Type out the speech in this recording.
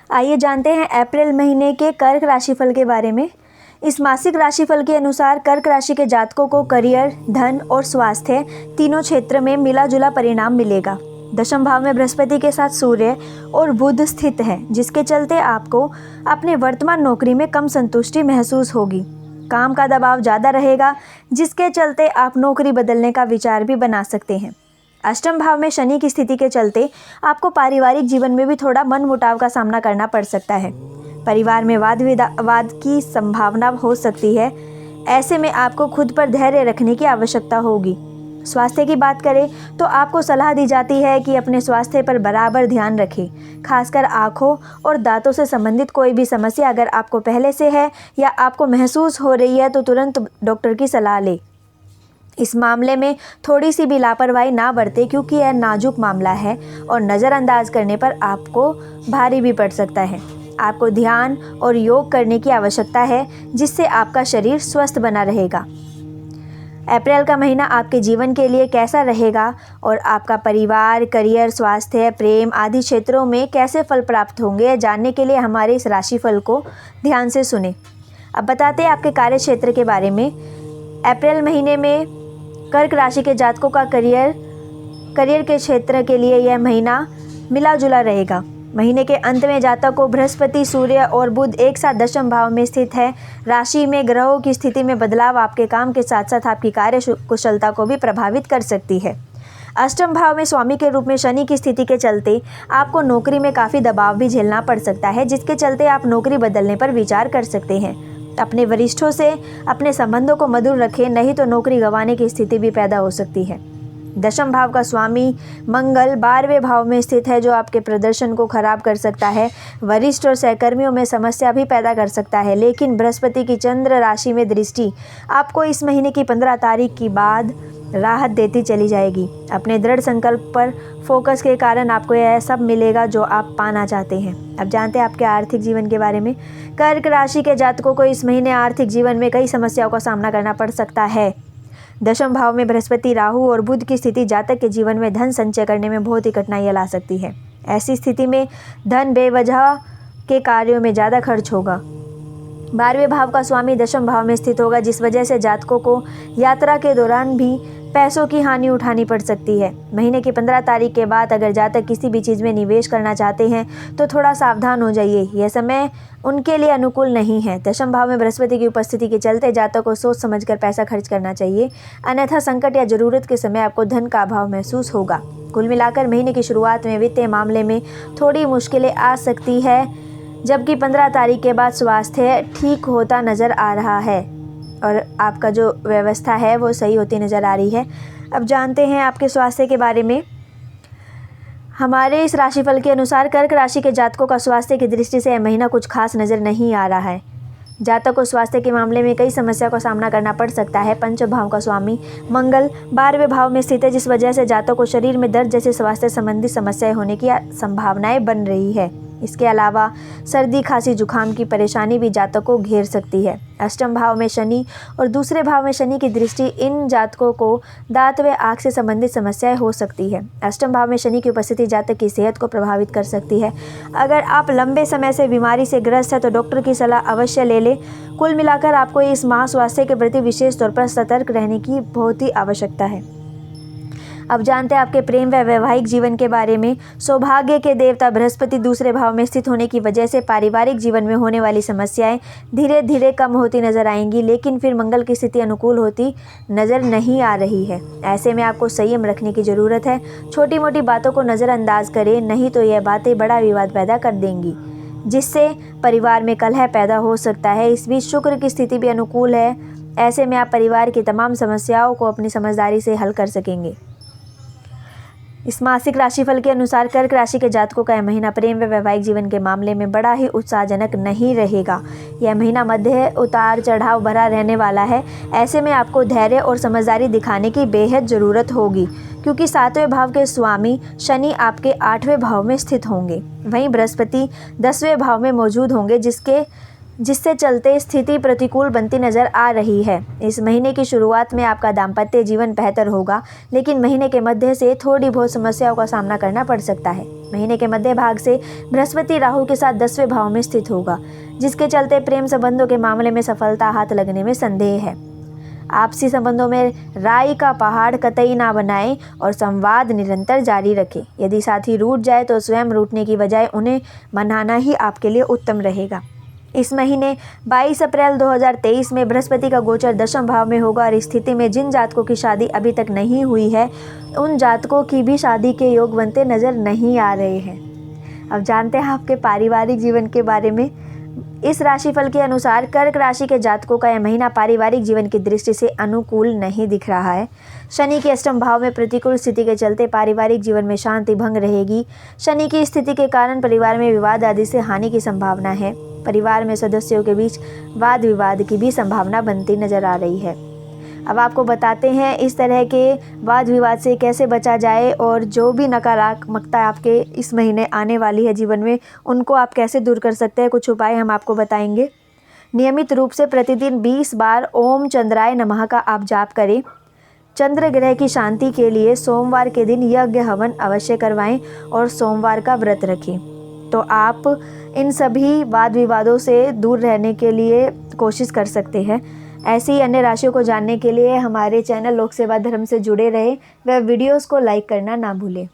आइए जानते हैं अप्रैल महीने के कर्क राशिफल के बारे में। इस मासिक राशिफल के अनुसार कर्क राशि के जातकों को करियर, धन और स्वास्थ्य तीनों क्षेत्र में मिला जुला परिणाम मिलेगा। दशम भाव में बृहस्पति के साथ सूर्य और बुध स्थित है, जिसके चलते आपको अपने वर्तमान नौकरी में कम संतुष्टि महसूस होगी। काम का दबाव ज़्यादा रहेगा, जिसके चलते आप नौकरी बदलने का विचार भी बना सकते हैं। अष्टम भाव में शनि की स्थिति के चलते आपको पारिवारिक जीवन में भी थोड़ा मनमुटाव का सामना करना पड़ सकता है। परिवार में वाद विवाद की संभावना हो सकती है। ऐसे में आपको खुद पर धैर्य रखने की आवश्यकता होगी। स्वास्थ्य की बात करें तो आपको सलाह दी जाती है कि अपने स्वास्थ्य पर बराबर ध्यान रखें। खासकर आँखों और दांतों से संबंधित कोई भी समस्या अगर आपको पहले से है या आपको महसूस हो रही है तो तुरंत डॉक्टर की सलाह लें। इस मामले में थोड़ी सी भी लापरवाही ना बरतें, क्योंकि यह नाजुक मामला है और नज़रअंदाज करने पर आपको भारी भी पड़ सकता है। आपको ध्यान और योग करने की आवश्यकता है, जिससे आपका शरीर स्वस्थ बना रहेगा। अप्रैल का महीना आपके जीवन के लिए कैसा रहेगा और आपका परिवार, करियर, स्वास्थ्य, प्रेम आदि क्षेत्रों में कैसे फल प्राप्त होंगे, यह जानने के लिए हमारे इस राशिफल को ध्यान से सुने। अब बताते हैं आपके कार्य क्षेत्र के बारे में। अप्रैल महीने में कर्क राशि के जातकों का करियर के क्षेत्र के लिए यह महीना मिला जुला रहेगा। महीने के अंत में जातक को बृहस्पति, सूर्य और बुध एक साथ दशम भाव में स्थित है। राशि में ग्रहों की स्थिति में बदलाव आपके काम के साथ साथ आपकी कार्य कुशलता को भी प्रभावित कर सकती है। अष्टम भाव में स्वामी के रूप में शनि की स्थिति के चलते आपको नौकरी में काफ़ी दबाव भी झेलना पड़ सकता है, जिसके चलते आप नौकरी बदलने पर विचार कर सकते हैं। अपने वरिष्ठों से अपने संबंधों को मधुर रखें, नहीं तो नौकरी गंवाने की स्थिति भी पैदा हो सकती है। दशम भाव का स्वामी मंगल 12वें भाव में स्थित है, जो आपके प्रदर्शन को खराब कर सकता है। वरिष्ठ और सहकर्मियों में समस्या भी पैदा कर सकता है। लेकिन बृहस्पति की चंद्र राशि में दृष्टि आपको इस महीने की 15 तारीख के बाद राहत देती चली जाएगी। अपने दृढ़ संकल्प पर फोकस के कारण आपको यह सब मिलेगा जो आप पाना चाहते हैं। अब जानते हैं आपके आर्थिक जीवन के बारे में। कर्क राशि के जातकों को इस महीने आर्थिक जीवन में कई समस्याओं का सामना करना पड़ सकता है। दशम भाव में बृहस्पति, राहु और बुध की स्थिति जातक के जीवन में धन संचय करने में बहुत ही कठिनाइयाँ ला सकती है। ऐसी स्थिति में धन बेवजह के कार्यों में ज़्यादा खर्च होगा। 12वें भाव का स्वामी दशम भाव में स्थित होगा, जिस वजह से जातकों को यात्रा के दौरान भी पैसों की हानि उठानी पड़ सकती है। महीने की 15 तारीख के बाद अगर जातक किसी भी चीज़ में निवेश करना चाहते हैं तो थोड़ा सावधान हो जाइए, यह समय उनके लिए अनुकूल नहीं है। दशम भाव में बृहस्पति की उपस्थिति के चलते जातक को सोच समझकर पैसा खर्च करना चाहिए, अन्यथा संकट या ज़रूरत के समय आपको धन का अभाव महसूस होगा। कुल मिलाकर महीने की शुरुआत में वित्तीय मामले में थोड़ी मुश्किलें आ सकती है, जबकि 15 तारीख के बाद स्वास्थ्य ठीक होता नज़र आ रहा है और आपका जो व्यवस्था है वो सही होती नज़र आ रही है। अब जानते हैं आपके स्वास्थ्य के बारे में। हमारे इस राशिफल के अनुसार कर्क राशि के जातकों का स्वास्थ्य की दृष्टि से यह महीना कुछ खास नज़र नहीं आ रहा है। जातक को स्वास्थ्य के मामले में कई समस्या का सामना करना पड़ सकता है। पंचम भाव का स्वामी मंगल 12वें भाव में स्थित है, जिस वजह से जातक को शरीर में दर्द जैसे स्वास्थ्य संबंधी समस्याएं होने की संभावनाएं बन रही है। इसके अलावा सर्दी, खांसी, जुखाम की परेशानी भी जातक को घेर सकती है। अष्टम भाव में शनि और दूसरे भाव में शनि की दृष्टि इन जातकों को दांत व आँख से संबंधित समस्याएं हो सकती है। अष्टम भाव में शनि की उपस्थिति जातक की सेहत को प्रभावित कर सकती है। अगर आप लंबे समय से बीमारी से ग्रस्त है तो डॉक्टर की सलाह अवश्य ले लें। कुल मिलाकर आपको इस माह स्वास्थ्य के प्रति विशेष तौर पर सतर्क रहने की बहुत ही आवश्यकता है। अब जानते हैं आपके प्रेम व वैवाहिक जीवन के बारे में। सौभाग्य के देवता बृहस्पति दूसरे भाव में स्थित होने की वजह से पारिवारिक जीवन में होने वाली समस्याएं धीरे धीरे कम होती नजर आएंगी, लेकिन फिर मंगल की स्थिति अनुकूल होती नजर नहीं आ रही है। ऐसे में आपको संयम रखने की ज़रूरत है। छोटी मोटी बातों को नज़रअंदाज करें, नहीं तो यह बातें बड़ा विवाद पैदा कर देंगी, जिससे परिवार में कलह पैदा हो सकता है। इस बीच शुक्र की स्थिति भी अनुकूल है। ऐसे में आप परिवार की तमाम समस्याओं को अपनी समझदारी से हल कर सकेंगे। इस मासिक राशिफल के अनुसार कर्क राशि के जातकों का यह महीना प्रेम व वैवाहिक जीवन के मामले में बड़ा ही उत्साहजनक नहीं रहेगा। यह महीना मध्य उतार चढ़ाव भरा रहने वाला है। ऐसे में आपको धैर्य और समझदारी दिखाने की बेहद ज़रूरत होगी, क्योंकि 7वें भाव के स्वामी शनि आपके 8वें भाव में स्थित होंगे। वहीं बृहस्पति 10वें भाव में मौजूद होंगे, जिसके जिससे चलते स्थिति प्रतिकूल बनती नज़र आ रही है। इस महीने की शुरुआत में आपका दाम्पत्य जीवन बेहतर होगा, लेकिन महीने के मध्य से थोड़ी बहुत समस्याओं का सामना करना पड़ सकता है। महीने के मध्य भाग से बृहस्पति राहु के साथ 10वें भाव में स्थित होगा, जिसके चलते प्रेम संबंधों के मामले में सफलता हाथ लगने में संदेह है। आपसी संबंधों में राई का पहाड़ कतई ना बनाएं और संवाद निरंतर जारी रखें। यदि साथी रूठ जाए तो स्वयं रूठने की बजाय उन्हें मनाना ही आपके लिए उत्तम रहेगा। इस महीने 22 अप्रैल 2023 में बृहस्पति का गोचर 10वें भाव में होगा और इस स्थिति में जिन जातकों की शादी अभी तक नहीं हुई है, उन जातकों की भी शादी के योग बनते नज़र नहीं आ रहे हैं। अब जानते हैं आपके पारिवारिक जीवन के बारे में। इस राशिफल के अनुसार कर्क राशि के जातकों का यह महीना पारिवारिक जीवन की दृष्टि से अनुकूल नहीं दिख रहा है। शनि के अष्टम भाव में प्रतिकूल स्थिति के चलते पारिवारिक जीवन में शांति भंग रहेगी। शनि की स्थिति के कारण परिवार में विवाद आदि से हानि की संभावना है। परिवार में सदस्यों के बीच वाद विवाद की भी संभावना बनती नजर आ रही है। अब आपको बताते हैं इस तरह के वाद विवाद से कैसे बचा जाए और जो भी नकारात्मकता आपके इस महीने आने वाली है जीवन में, उनको आप कैसे दूर कर सकते हैं। कुछ उपाय हम आपको बताएंगे। नियमित रूप से प्रतिदिन 20 बार ओम चंद्राय नमः का आप जाप करें। चंद्र ग्रह की शांति के लिए सोमवार के दिन यज्ञ हवन अवश्य करवाएं और सोमवार का व्रत रखें। तो आप इन सभी वाद विवादों से दूर रहने के लिए कोशिश कर सकते हैं। ऐसी ही अन्य राशियों को जानने के लिए हमारे चैनल लोक सेवा धर्म से जुड़े रहें व वीडियोस को लाइक करना ना भूलें।